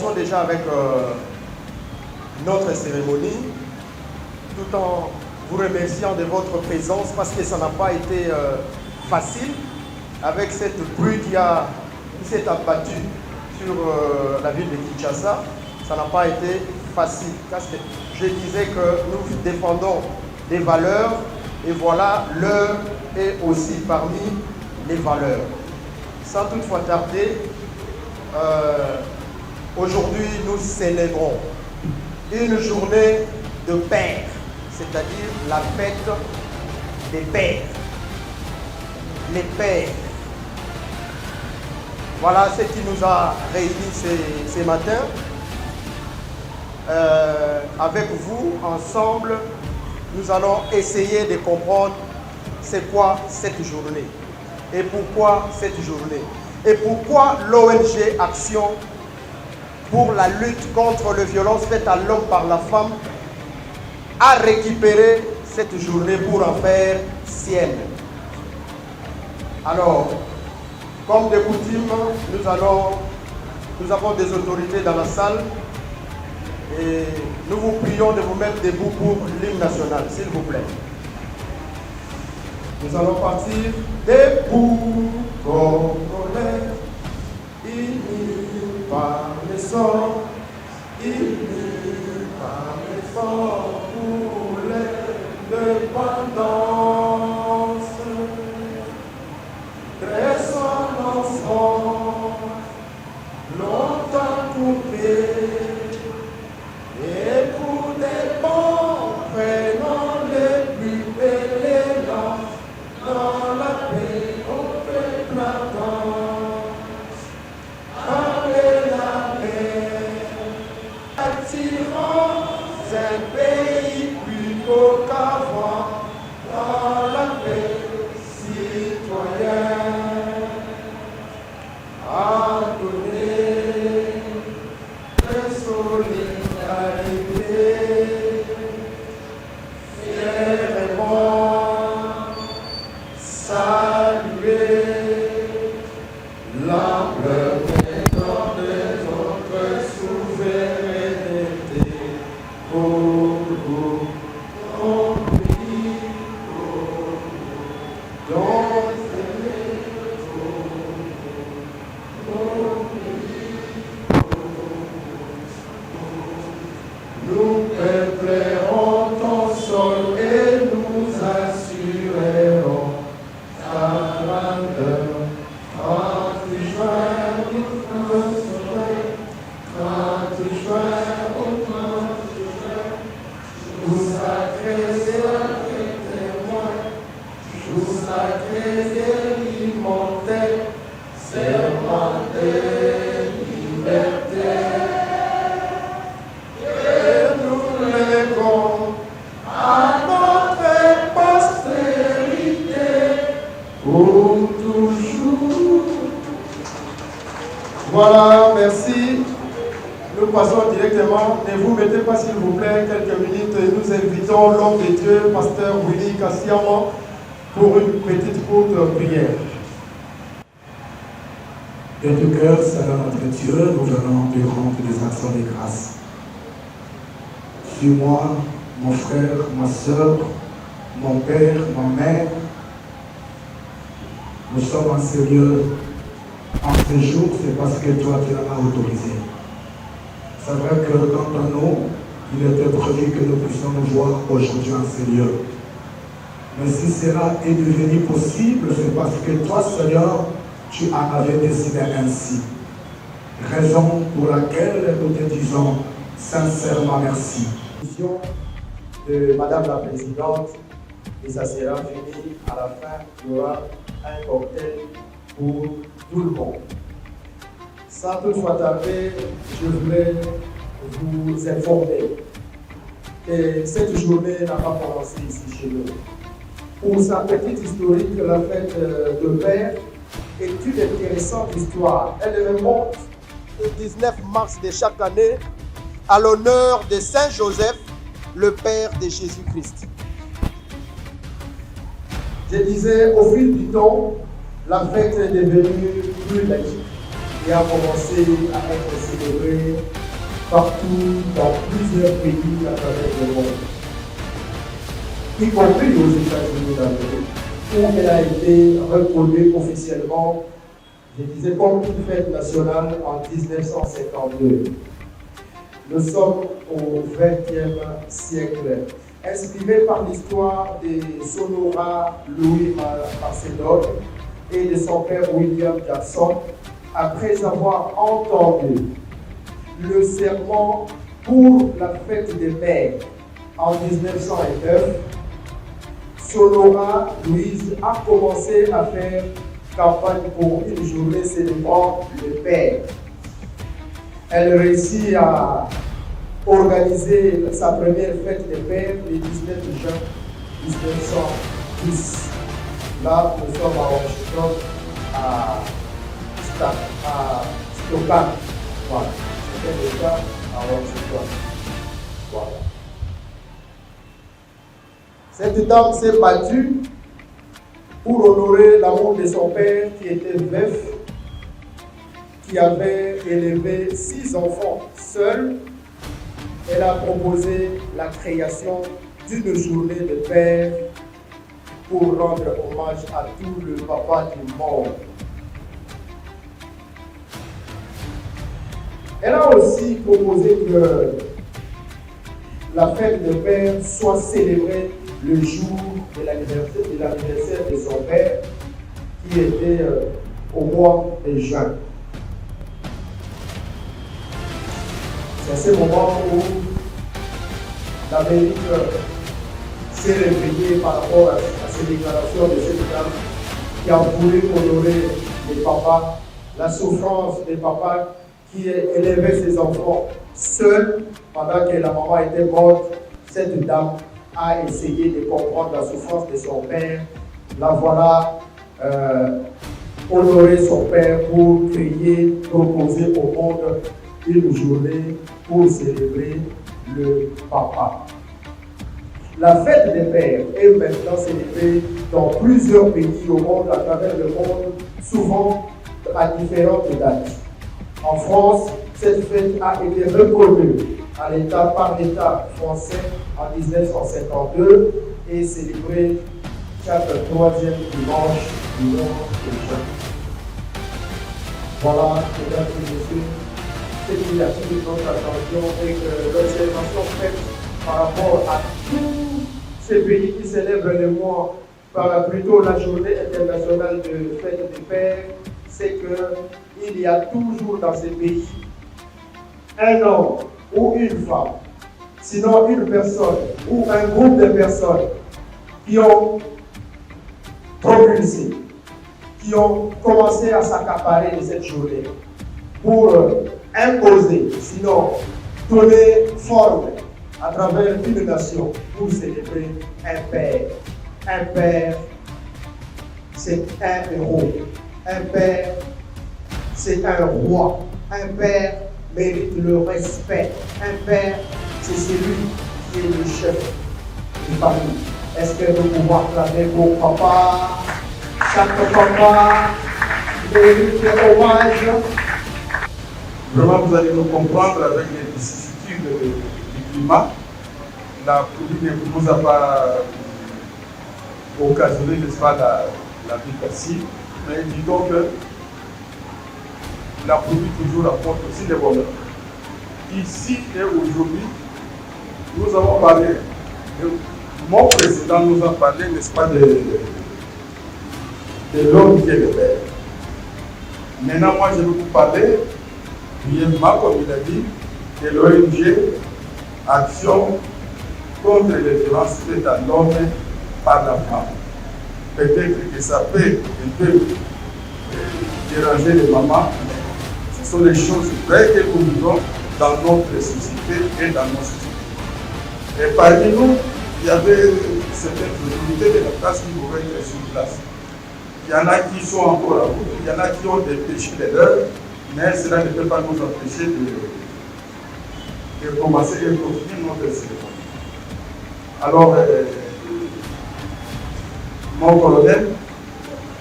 commençons déjà avec notre cérémonie, tout en vous remerciant de votre présence parce que ça n'a pas été facile avec cette pluie qui s'est abattue sur la ville de Kinshasa. Ça n'a pas été facile parce que je disais que nous défendons des valeurs et voilà, l'heure est aussi parmi les valeurs. Sans toutefois tarder, aujourd'hui nous célébrons une journée de pères, c'est-à-dire la fête des pères. Les pères. Voilà ce qui nous a réunis ce matin. Avec vous, ensemble, nous allons essayer de comprendre c'est quoi cette journée et pourquoi cette journée et pourquoi l'ONG Action pour la lutte contre les violences faites à l'homme par la femme a récupéré cette journée pour en faire sienne. Alors, comme de coutume, nous avons des autorités dans la salle et nous vous prions de vous mettre debout pour l'hymne national, s'il vous plaît. Nous allons partir debout comme colère, unis par les sorts, unis par l'effort pour l'indépendance. Dressons nos fronts, longtemps coupés, et pour des bons, prenons les plus belles dans la paix, au peuple avance. Avec la paix, attirons un pays plus beau qu'avant, dans la paix, citoyen. À donner de solidarité, fièrement saluer l'ampleur de notre souveraineté. Pour vous, ton pays, dont nous peuplerons ton sol et nous assurerons ta grandeur. Quand tu joins au soleil, quand tu joins au jour sacré et témoin, jour sacré et immortel, serment de liberté. À notre postérité, pour toujours. Voilà, merci. Nous passons directement. Ne vous mettez pas, s'il vous plaît, quelques minutes. Nous invitons l'homme de Dieu, pasteur Willy Kassiama, pour une petite courte prière. De tout cœur, Seigneur notre Dieu, nous venons te rendre des actions de grâce. Suis-moi, mon frère, ma soeur, mon père, ma mère. Nous sommes en sérieux en ce jour, c'est parce que toi tu l'as autorisé. C'est vrai que dans ton nom, il était prévu que nous puissions nous voir aujourd'hui en sérieux. Mais si cela est devenu possible, c'est parce que toi, Seigneur, tu en avais décidé ainsi. Raison pour laquelle nous te disons sincèrement merci. De Madame la Présidente, et ça sera fini. À la fin, il y aura un cocktail pour tout le monde. Sans toutefois tarder, je voulais vous informer que cette journée n'a pas commencé ici chez nous. Pour sa petite historique, la fête de père est une intéressante histoire. Elle remonte au 19 mars de chaque année à l'honneur de Saint Joseph, le père de Jésus-Christ. Je disais, au fil du temps, la fête est devenue plus laïque. et a commencé à être célébrée partout dans plusieurs pays à travers le monde, y compris aux États-Unis d'Amérique, où elle a été reconnue officiellement, je disais, comme une fête nationale en 1952. Nous sommes au XXe siècle. Inspiré par l'histoire de Sonora Louis Macedon et de son père William Jackson, après avoir entendu le serment pour la fête des mères en 1909, Sonora Louise a commencé à faire campagne pour une journée célébrant le père. Elle réussit à organiser sa première fête des pères le 19 juin 1910. Là, nous sommes à Washington, à Stockton. Voilà. C'était le cas à Washington. Voilà. Cette dame s'est battue pour honorer l'amour de son père qui était veuf, qui avait élevé 6 enfants seul. Elle a proposé la création d'une journée de père pour rendre hommage à tout le papa du monde. Elle a aussi proposé que la fête de père soit célébrée le jour de l'anniversaire de son père, qui était au mois de juin. C'est à ce moment où l'Amérique s'est réveillée par rapport à ces déclarations de cette dame qui a voulu honorer les papas, la souffrance des papas qui élevaient ses enfants seuls pendant que la maman était morte. Cette dame a essayé de comprendre la souffrance de son père. La voilà honorer son père pour créer, proposer au monde une journée pour célébrer le papa. La fête des pères est maintenant célébrée dans plusieurs pays au monde, à travers le monde, souvent à différentes dates. En France, cette fête a été reconnue par l'État français en 1952 et célébrée chaque troisième dimanche du mois de juin. Voilà, mesdames et messieurs, ce qui attire notre attention et que l'observation faite par rapport à tous ces pays qui célèbrent le mois, plutôt la journée internationale de fête des pères, c'est qu'il y a toujours dans ces pays un homme ou une femme, sinon une personne ou un groupe de personnes qui ont propulsé, qui ont commencé à s'accaparer de cette journée pour imposer, sinon donner forme à travers une nation pour célébrer un père. Un père, c'est un héros. Un père, c'est un roi. Un père mérite le respect. Un père, c'est celui qui est le chef du famille. Est-ce que nous pouvons acclamer pour papa? Chaque papa mérite hommage. Vraiment, vous allez nous comprendre avec les vicissitudes du climat. La pluie ne nous a pas occasionné, n'est-ce pas, la vie facile. Mais disons que la pluie toujours apporte aussi des bonheurs. Ici et aujourd'hui, nous avons parlé, mon président nous a parlé, n'est-ce pas, de l'homme qui est le père. Maintenant, moi, je vais vous parler brièvement, comme il a dit, de l'ONG Action contre les violences faites à l'homme par la femme. Peut-être que ça peut un peu déranger les mamans, mais ce sont les choses vraies que nous vivons dans notre société et dans nos sociétés. Et parmi nous, il y avait certaines autorités de la place qui pouvaient être sur place. Il y en a qui sont encore à bout, il y en a qui ont des péchés de l'heure, mais cela ne peut pas nous empêcher de commencer et de continuer notre cérémonie. Alors, mon colonel,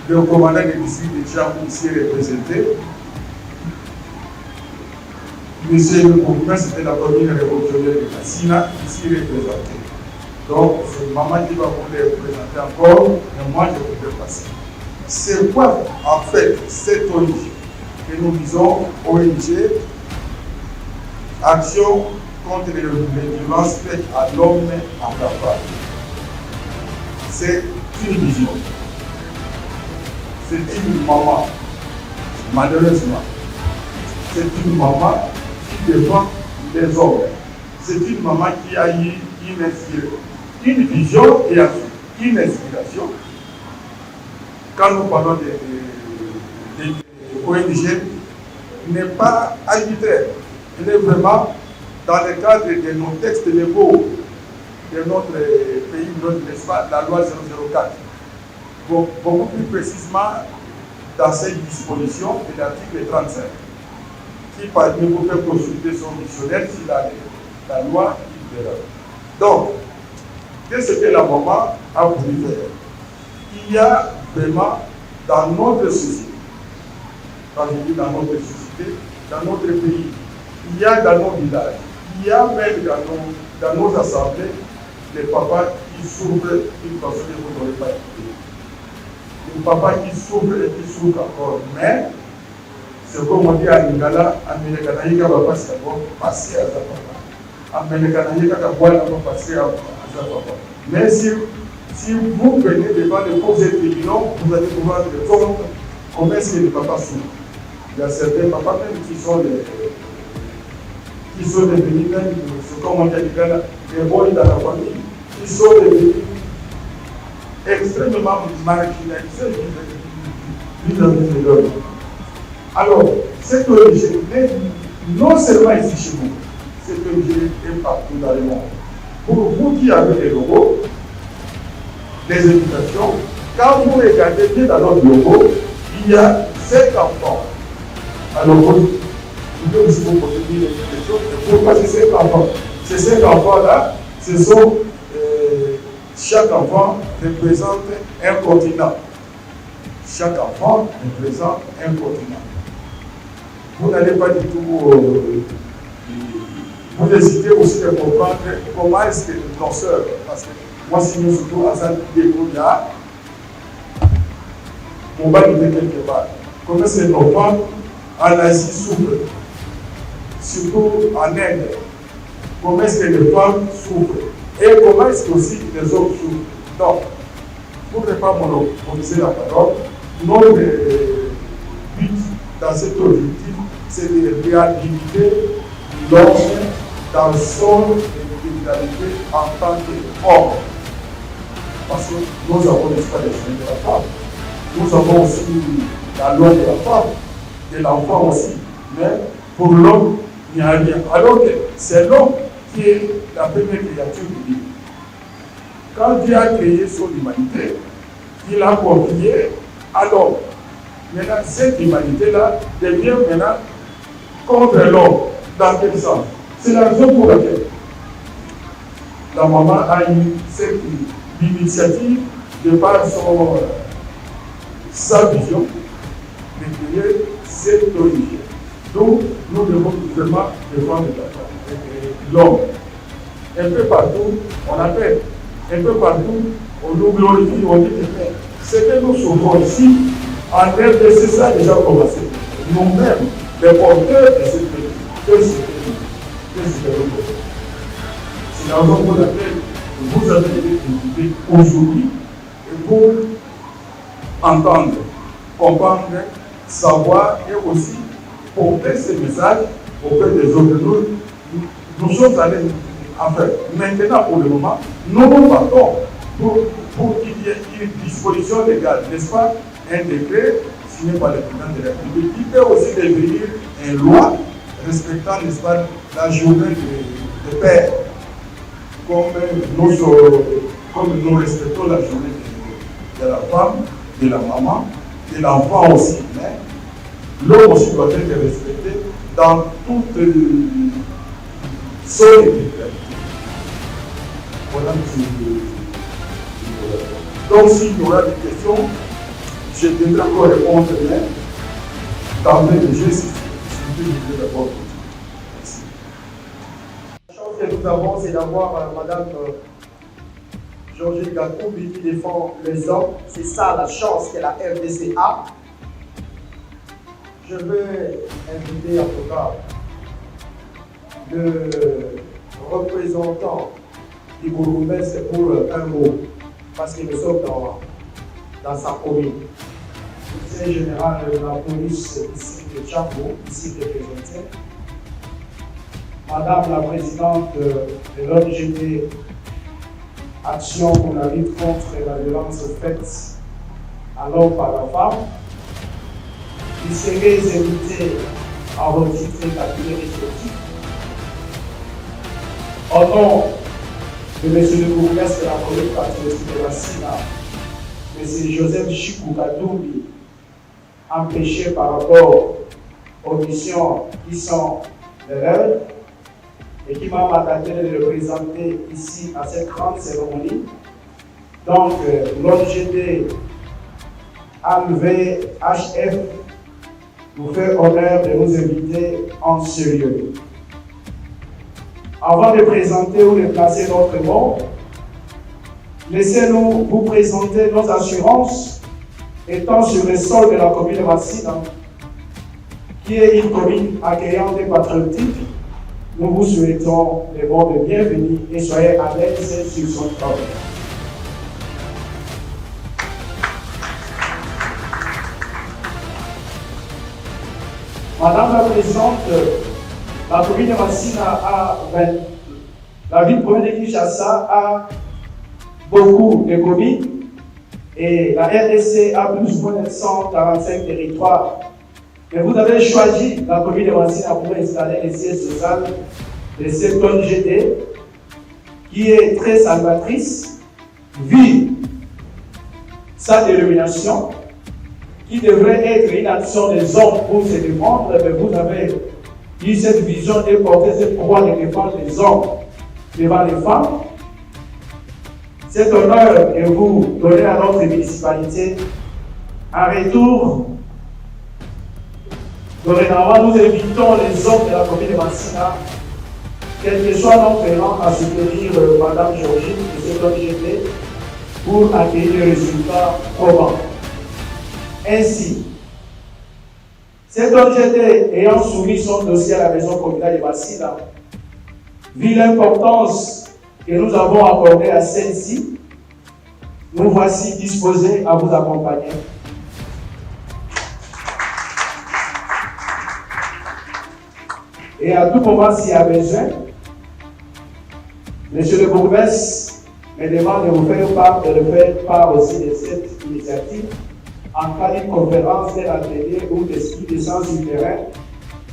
le commandant des districts de Jean ici représenté, Monsieur le bourgmestre, c'était la commune révolutionnaire de Massina, ici représentée. Donc, c'est maman qui va vous les représenter encore, mais moi je voudrais passer. C'est quoi en fait cette ONG que nous disons ONG, Action contre les violences faites à l'homme en la femme? C'est une vision. C'est une maman, malheureusement, c'est une maman qui défend les hommes. C'est une maman qui a eu une vision et une inspiration. Quand nous parlons de ONG, n'est pas arbitraire. Elle est vraiment dans le cadre de nos textes légaux de notre pays, notre espace, la loi 004. Beaucoup plus précisément, dans cette disposition de l'article 35, qui parmi vous peut consulter son dictionnaire si la loi libérale. Donc, qu'est-ce que la maman a voulu faire? Il y a vraiment dans notre société, quand je dis dans notre société, dans notre pays, il y a dans nos villages, il y a même dans nos assemblées, les papas qui souffrent d'une façon que vous n'aurez pas écouté. Les papas qui souffrent et qui souffrent encore. Mais, c'est comme on dit à Ningala, Amélékanaïka va passer à sa papa. Amélékanaïka va passer à sa papa. Mais si vous venez devant le cours et tribunaux, vous allez pouvoir répondre comment est-ce que les papas souffrent. Il y a certains papas même qui sont devenus même, c'est comme on dit à Ningala, les boys dans la famille, qui sont devenus extrêmement marginalisés vis-à-vis de l'homme. Alors, cette ONG n'est non seulement ici chez vous, cette ONG est partout dans le monde. Pour vous qui avez des logos, des invitations, quand vous regardez bien dans notre logo, il y a 5 enfants. Alors, vous pouvez aussi vous poser des questions. Pourquoi ces 5 enfants? Ces 5 enfants-là, ce sont chaque enfant représente un continent. Chaque enfant représente un continent. Vous n'allez pas du tout vous hésitez aussi de comprendre comment est-ce que nos sœurs, parce que moi si nous surtout à ça découvert, on va nous dire quelque part. Comment est-ce que nos femmes en Asie souffrent, surtout en Inde. Comment est-ce que les femmes souffrent et comment est-ce que aussi les hommes souffrent. Donc, pour ne pas monopoliser la parole, notre but dans cet objectif, c'est de réhabiliter l'homme dans son individualité en tant qu'homme. Parce que nous avons l'espace de la femme. Nous avons aussi la loi de la femme, de l'enfant aussi. Mais pour l'homme, il n'y a rien. Alors que c'est l'homme qui est la première créature de Dieu. Quand Dieu a créé son humanité, il a confié à l'homme. Maintenant, cette humanité-là devient maintenant contre l'homme. Dans quel sens? C'est la raison pour laquelle la maman a eu l'initiative de par sa vision de créer cette origine. Donc, nous devons vraiment défendre l'homme. Un peu partout, on appelle. Un peu partout, on nous glorifie, on dit que ce que nous souffrons ici, en RDC, c'est ça déjà commencé. Nous-mêmes, les porteurs de cette pays, c'est la raison pour laquelle vous avez été invités aujourd'hui pour entendre, comprendre, savoir et aussi porter ce message auprès des autres. Nous sommes allés, enfin, maintenant pour le moment, nous partons pour qu'il y ait une disposition légale, n'est-ce pas? Un décret signé par le président de la République qui peut aussi devenir une loi respectant, n'est-ce pas, la journée de père, comme nous respectons la journée de la femme, de la maman, de l'enfant aussi. Mais l'homme aussi doit être respecté dans toute son individualité. Voilà. Donc, s'il y aura des questions, je viendrai encore répondre, mais d'emblée, je suis d'abord. que nous avons, c'est d'avoir Madame Georgette Gakoubi qui défend les hommes. C'est ça la chance que la RDC a. Je veux inviter en tout cas le représentant du bourgmestre pour un mot, parce que nous sommes dans sa commune. Le conseil général de la police ici de Tchabo, ici représenté. Madame la présidente de l'ONG Action pour la lutte contre la violence faite à l'homme par la femme. Ils seraient invités à retitrer la capitule respective. Au nom de M. le bourgmestre de la commune patriotique de Massina, M. Joseph Chikou Kadoumbi, empêché par rapport aux missions qui sont les leurs, et qui m'a mandaté de le présenter ici à cette grande cérémonie. Donc, l'ONGD AMVHF nous fait honneur de nous inviter en ce lieu. Avant de présenter ou de placer notre mot, laissez-nous vous présenter nos assurances étant sur le sol de la commune de Massina, qui est une commune accueillante et patriotique. Nous vous souhaitons les mots de bienvenue et soyez à l'aise sur son travail. Madame la Présidente, la commune de Massina la ville commune de Kinshasa a beaucoup de communes et la RDC a plus ou moins 145 territoires. Mais vous avez choisi la commune de Massina pour installer les sièges social de cette ONGD qui est très salvatrice, vit sa dénomination, qui devrait être une action des hommes pour se défendre, mais vous avez eu cette vision de porter cette croix de défendre les hommes devant les femmes. Cet honneur que vous donnez à notre municipalité, en retour, dorénavant, nous invitons les hommes de la commune de Massina, quel que soit notre rang, à soutenir Mme Georgine de cette ONGD pour accueillir les résultats probants. Ainsi, cette ONGD ayant soumis son dossier à la maison communale de Massina, vu l'importance que nous avons accordée à celle-ci, nous voici disposés à vous accompagner. Et à tout moment, s'il y a besoin, Monsieur le bourgmestre me demande de vous faire part aussi de cette initiative en cas d'une conférence, d'un atelier ou de sens du terrain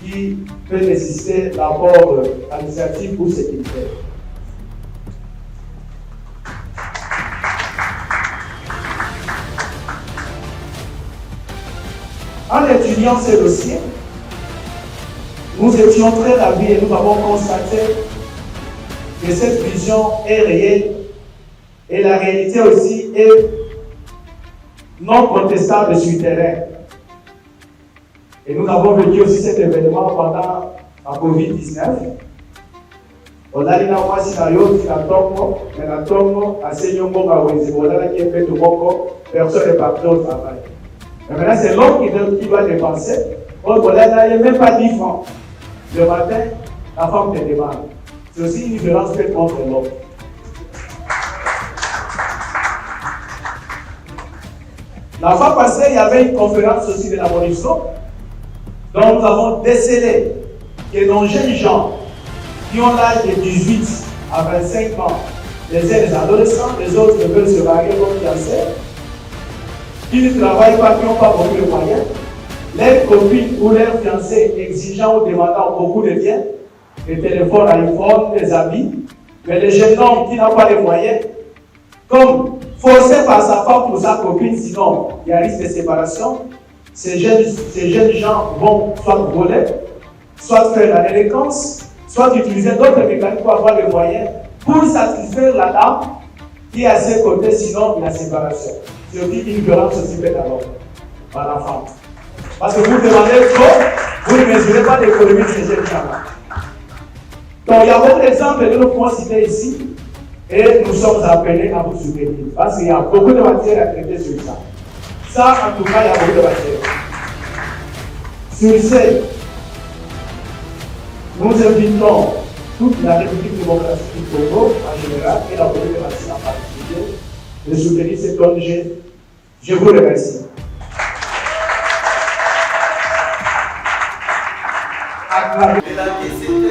qui peut nécessiter l'apport administratif ou sécuritaire. En étudiant ce dossier, nous étions très ravis et nous avons constaté que cette vision est réelle et la réalité aussi est non contestable sur le terrain. Et nous avons vécu aussi cet événement pendant la COVID-19. On a dit que personne n'est parti au travail. Mais maintenant, c'est l'homme qui doit dépenser. On n'a même pas 10 francs. Le matin, la femme te demande. C'est aussi une violence faite contre l'homme. La fois passée, il y avait une conférence aussi de la Monisco, dont nous avons décelé que nos jeunes gens qui ont l'âge de 18 à 25 ans, les uns les adolescents, les autres veulent se marier comme fiancés, qui ne travaillent pas, qui n'ont pas beaucoup de moyens, leurs copines ou leurs fiancés exigeant ou demandant beaucoup de biens, des téléphones, iPhone, des habits, mais les jeunes hommes qui n'ont pas les moyens, comme forcés par sa femme ou sa copine, sinon il y a risque de séparation, ces jeunes gens vont soit voler, soit faire la délinquance, soit utiliser d'autres mécanismes pour avoir les moyens pour satisfaire la dame qui est à ses côtés, sinon il y a séparation. C'est aussi une violence aussi faite à l'homme, par la femme. Parce que vous demandez trop, vous ne mesurez pas l'économie de ces jeunes gens-là. Donc il y a d'autres exemples que nous pouvons citer ici et nous sommes appelés à vous soutenir parce qu'il y a beaucoup de matières à traiter sur ça. Ça, en tout cas, il y a beaucoup de matières. Sur ce, nous invitons toute la République démocratique du Congo en général et la République démocratique en particulier de soutenir cette ONG. Je vous remercie. Mama,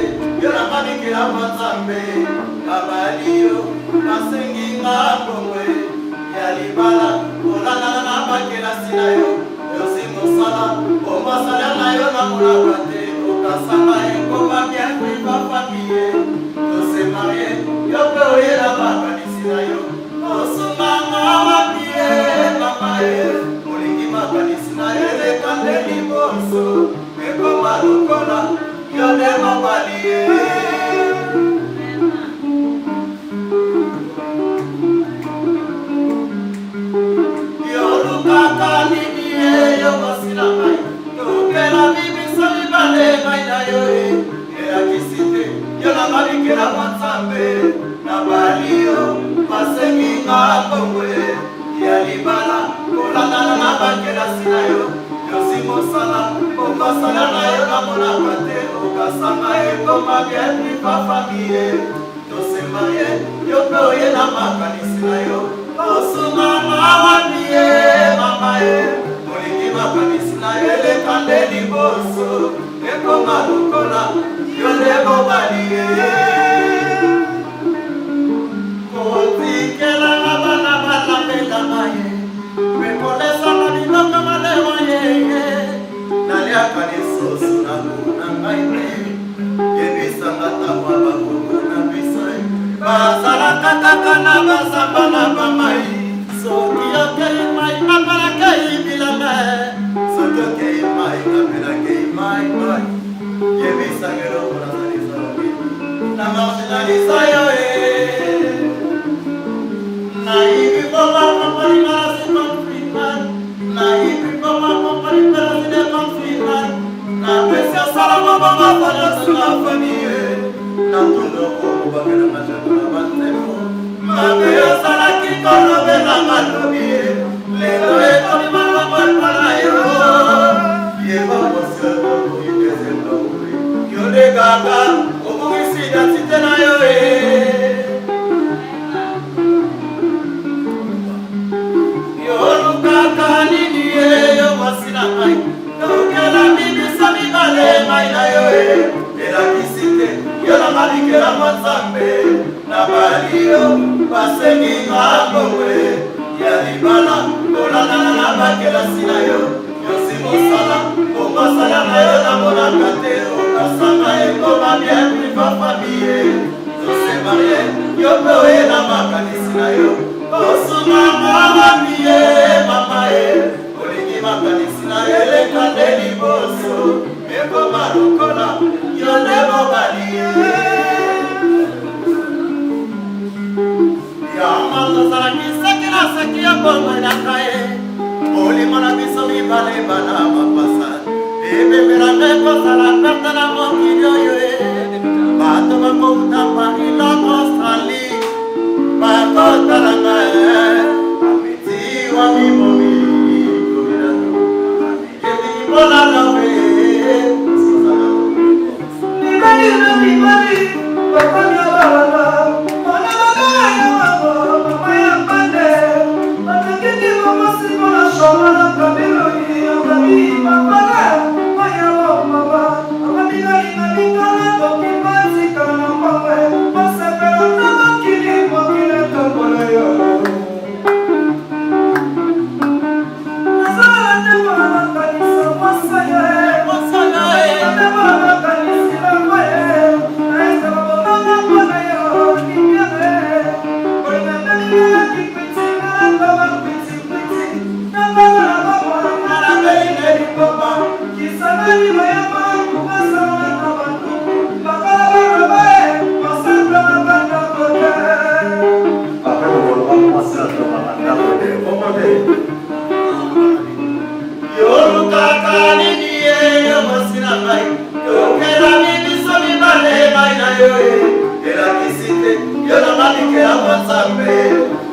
Yonamalike Amatsambe,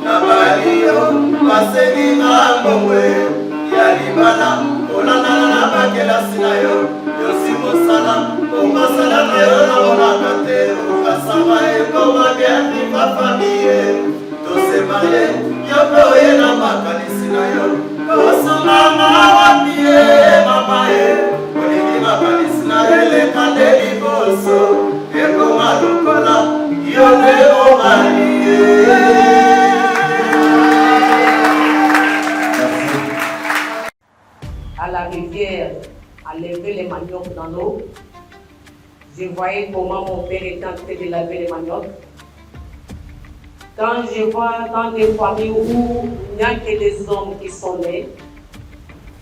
Nabalio, Masenina Mwe, Yalibana, Olana Bakela Sinayo, Yosimo Sana, Omasana Meona Onakate, Ukasama Eko Mageni, ma famille, Tose Maye, Yokoye Namakani Sinayo, Osumama Wapie, Mamae, Oligi Makani Sinayo, Le Kandeli Boso, Eko Malukola, À la rivière, à lever les maniocs dans l'eau. Je voyais comment mon père était en train de laver les maniocs. Quand je vois dans des familles où il n'y a que des hommes qui sont nés,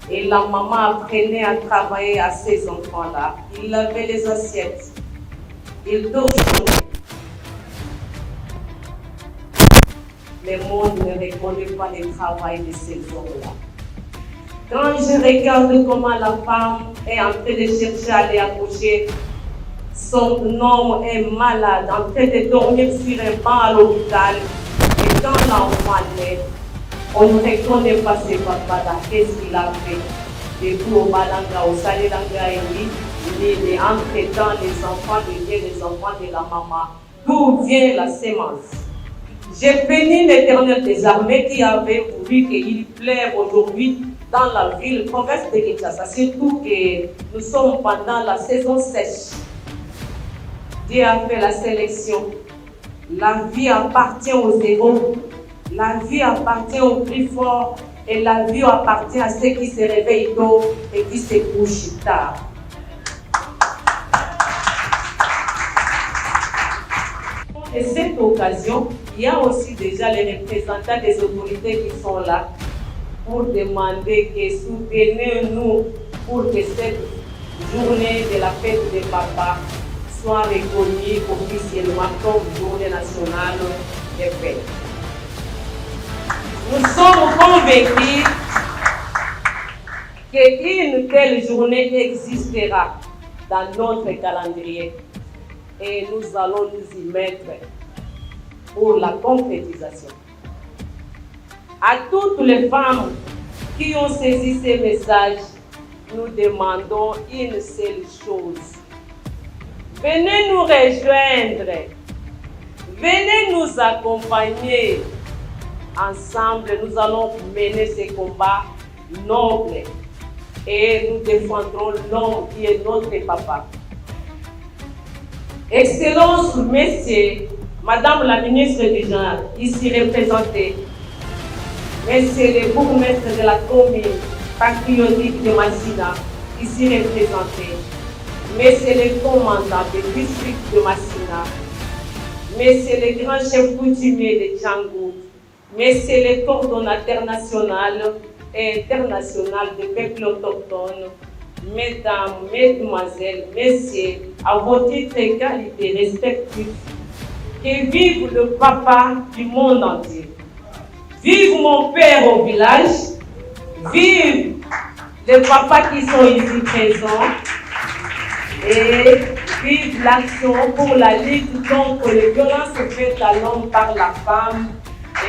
et la maman apprenait à travailler à ces enfants-là, il lavait les assiettes, il torchonnait. Le monde ne reconnaît pas le travail de ces hommes-là. Quand je regarde comment la femme est en train de chercher à aller accoucher, son homme est malade, en train de dormir sur un banc à l'hôpital, et quand l'enfant naît, on ne reconnaît pas ses papas-là. Qu'est-ce qu'il a fait? Depuis au Balanga, au Salélanga, il est entré dans les enfants les enfants de la maman. D'où vient la sémence? J'ai béni l'Éternel des armées qui avait voulu qu'il pleuve aujourd'hui dans la ville, province de Kinshasa, surtout que nous sommes pendant la saison sèche. Dieu a fait la sélection. La vie appartient aux héros, la vie appartient aux plus forts et la vie appartient à ceux qui se réveillent tôt et qui se couchent tard. Et cette occasion, il y a aussi déjà les représentants des autorités qui sont là pour demander que soutenez-nous pour que cette journée de la fête des papas soit reconnue officiellement comme journée nationale des fêtes. Nous sommes convaincus qu'une telle journée existera dans notre calendrier et nous allons nous y mettre pour la concrétisation. À toutes les femmes qui ont saisi ces messages, nous demandons une seule chose. Venez nous rejoindre, venez nous accompagner. Ensemble, nous allons mener ces combats nobles et nous défendrons l'homme qui est notre papa. Excellences, messieurs, Madame la ministre du Genre, ici représentée, Messieurs les bourgmestres de la commune patriotique de Massina, ici représentés, Messieurs les commandants du district de Massina, Messieurs les grands chefs coutumiers de Django, Messieurs les coordonnateurs nationaux et internationaux des peuples autochtones, Mesdames, Mesdemoiselles, Messieurs, à vos titres et qualités respectifs, que vive le papa du monde entier. Vive mon père au village, vive les papas qui sont ici présents et vive l'action pour la lutte contre les violences faites à l'homme par la femme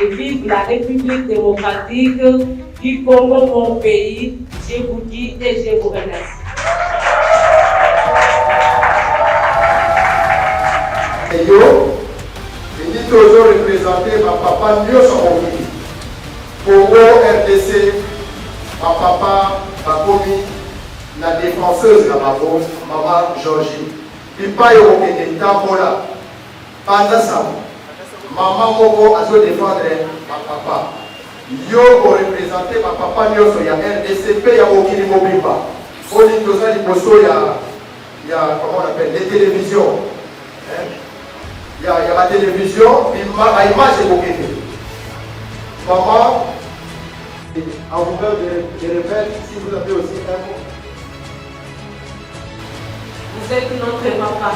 et vive la République démocratique du Congo, mon pays. Je vous dis et je vous remercie. Je dis toujours représenté par papa Nyosorobi. Congo RDC, ma papa, ma commis, la défenseuse, la maman Georgie. Pipa Yorokene, Tambola, Pandasa, maman Moko, a défendre ma papa. Yo représenté ma papa Nyoso, il y a RDC, il y a Okini Mobimba. Oli Tosa Liposo, il y a, comment on appelle, les télévisions. Il y a la télévision, puis ma image est Okini. Maman, en vous je répète, si vous avez aussi un mot. Vous êtes notre papa.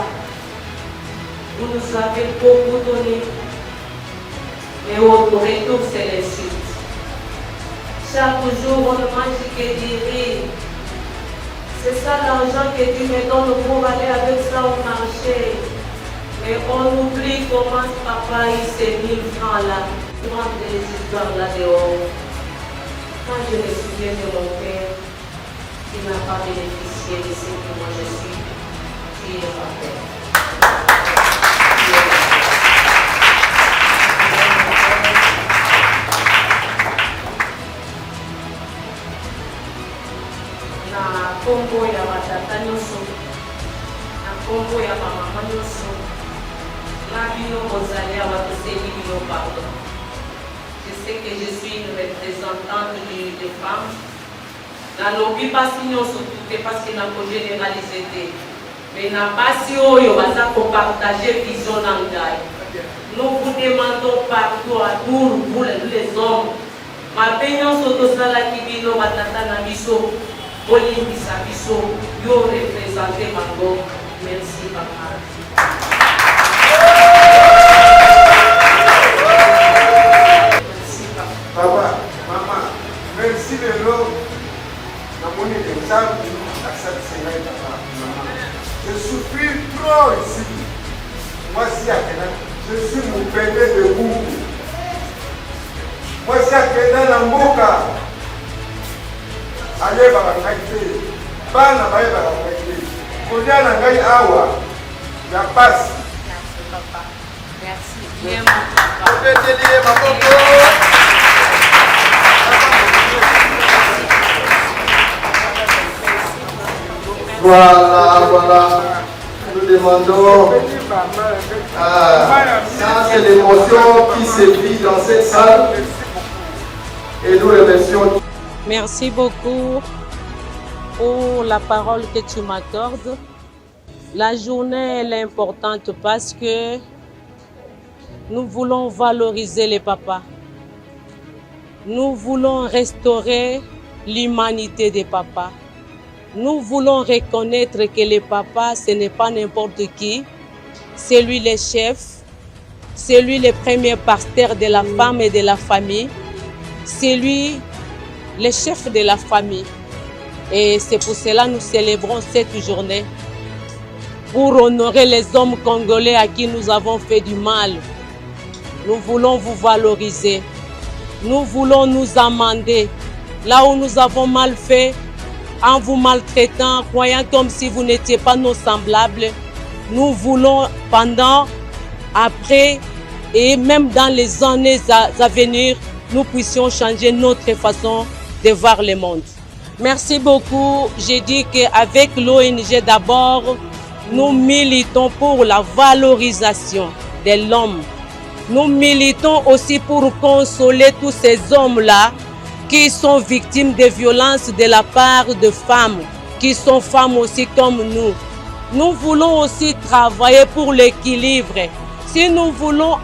Vous nous avez beaucoup donné. Et au retour, c'est l'insulte. Chaque jour, on ne mange que des riz. C'est ça l'argent que tu me donnes pour aller avec ça au marché. Mais on oublie comment papa a eu ces 1000 francs là, pour rendre les histoires là dehors. Quand je me souviens de mon père, il n'a pas bénéficié de ce que moi je suis, qui est ma père. Na kombo ya batata nyonso, na kombo ya bamama nyonso, na bino bozali awa toseli bino pardon. Je sais que je suis une représentante des femmes. Nalobi basi nyonso tute parce que nako généraliser te. Mais na basi oyo baza ko partager vision na ngai. Nous vous demandons partout à tous vous les hommes. Ma nyonso tosalaki bino batata na biso. Olimbisa biso yo représenter bango. Merci papa. Papa, maman, merci de l'eau. Namoni exemple, accepte papa, maman. Je souffre trop ici. Moi, si à Kenya, je suis mon bébé de vous. Moi, si à Kenya, dans Mboka, allez, papa, caïté. Bana, baye, papa, caïté. Kodia, nangai, awa. Ya passe. Merci papa. Merci bien mon papa. Voilà. Nous demandons ça, c'est l'émotion qui se vit dans cette salle. Et nous remercions. Merci beaucoup pour la parole que tu m'accordes. La journée elle est importante parce que nous voulons valoriser les papas. Nous voulons restaurer l'humanité des papas. Nous voulons reconnaître que les papas, ce n'est pas n'importe qui. C'est lui le chef, c'est lui le premier pasteur de la femme et de la famille. C'est lui le chef de la famille. Et c'est pour cela que nous célébrons cette journée. Pour honorer les hommes congolais à qui nous avons fait du mal. Nous voulons vous valoriser. Nous voulons nous amender. Là où nous avons mal fait, en vous maltraitant, croyant comme si vous n'étiez pas nos semblables, nous voulons pendant, après et même dans les années à venir, nous puissions changer notre façon de voir le monde. Merci beaucoup. J'ai dit qu'avec l'ONG d'abord, nous militons pour la valorisation de l'homme. Nous militons aussi pour consoler tous ces hommes-là qui sont victimes de violences de la part de femmes, qui sont femmes aussi comme nous. Nous voulons aussi travailler pour l'équilibre. Si nous voulons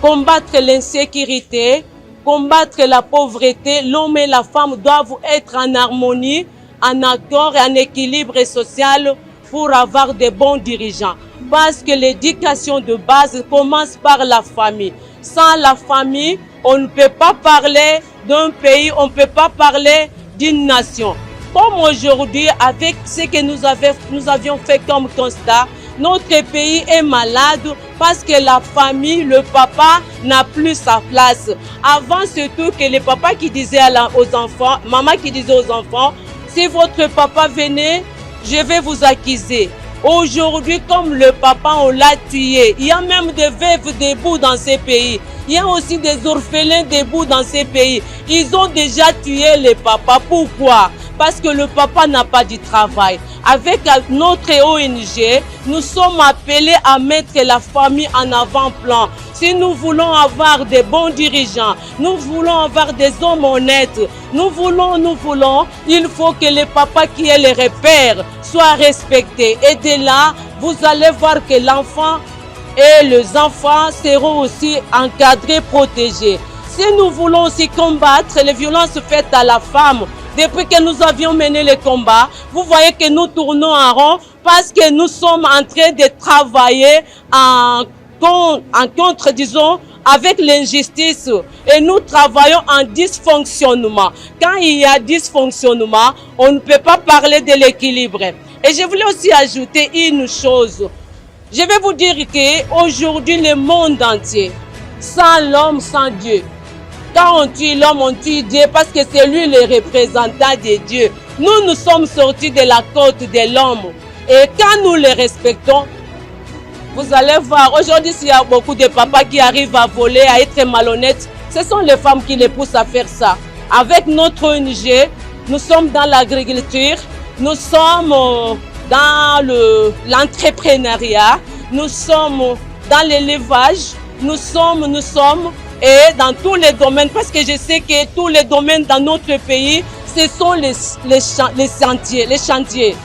combattre l'insécurité, combattre la pauvreté, l'homme et la femme doivent être en harmonie, en accord et en équilibre social pour avoir de bons dirigeants. Parce que l'éducation de base commence par la famille. Sans la famille, on ne peut pas parler d'un pays, on ne peut pas parler d'une nation. Comme aujourd'hui, avec ce que nous avions fait comme constat, notre pays est malade parce que la famille, le papa n'a plus sa place. Avant, surtout que les papas qui disaient aux enfants, maman qui disait aux enfants, si votre papa venait, je vais vous accuser. Aujourd'hui, comme le papa, on l'a tué. Il y a même des veuves debout dans ces pays. Il y a aussi des orphelins debout dans ces pays. Ils ont déjà tué les papas. Pourquoi? Parce que le papa n'a pas du travail. Avec notre ONG, nous sommes appelés à mettre la famille en avant-plan. Si nous voulons avoir des bons dirigeants, nous voulons avoir des hommes honnêtes, nous voulons, il faut que les papas qui aient les repères soient respectés. Et de là, vous allez voir que l'enfant et les enfants seront aussi encadrés, protégés. Si nous voulons aussi combattre les violences faites à la femme, depuis que nous avions mené le combat, vous voyez que nous tournons en rond parce que nous sommes en train de travailler en contre, disons, avec l'injustice. Et nous travaillons en dysfonctionnement. Quand il y a dysfonctionnement, on ne peut pas parler de l'équilibre. Et je voulais aussi ajouter une chose. Je vais vous dire qu'aujourd'hui, le monde entier, sans l'homme, sans Dieu. Quand on tue l'homme, on tue Dieu parce que c'est lui le représentant de Dieu. Nous sommes sortis de la côte de l'homme. Et quand nous le respectons, vous allez voir, aujourd'hui, s'il y a beaucoup de papas qui arrivent à voler, à être malhonnêtes, ce sont les femmes qui les poussent à faire ça. Avec notre ONG, nous sommes dans l'agriculture, nous sommes dans l'entrepreneuriat, nous sommes dans l'élevage, nous sommes, et dans tous les domaines, parce que je sais que tous les domaines dans notre pays, ce sont les chantiers.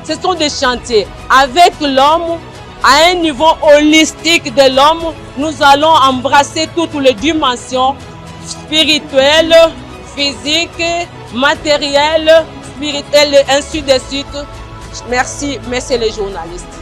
Ce sont des chantiers. Avec l'homme, à un niveau holistique de l'homme, nous allons embrasser toutes les dimensions spirituelles, physiques, matérielles, spirituelles, ainsi de suite. Merci les journalistes.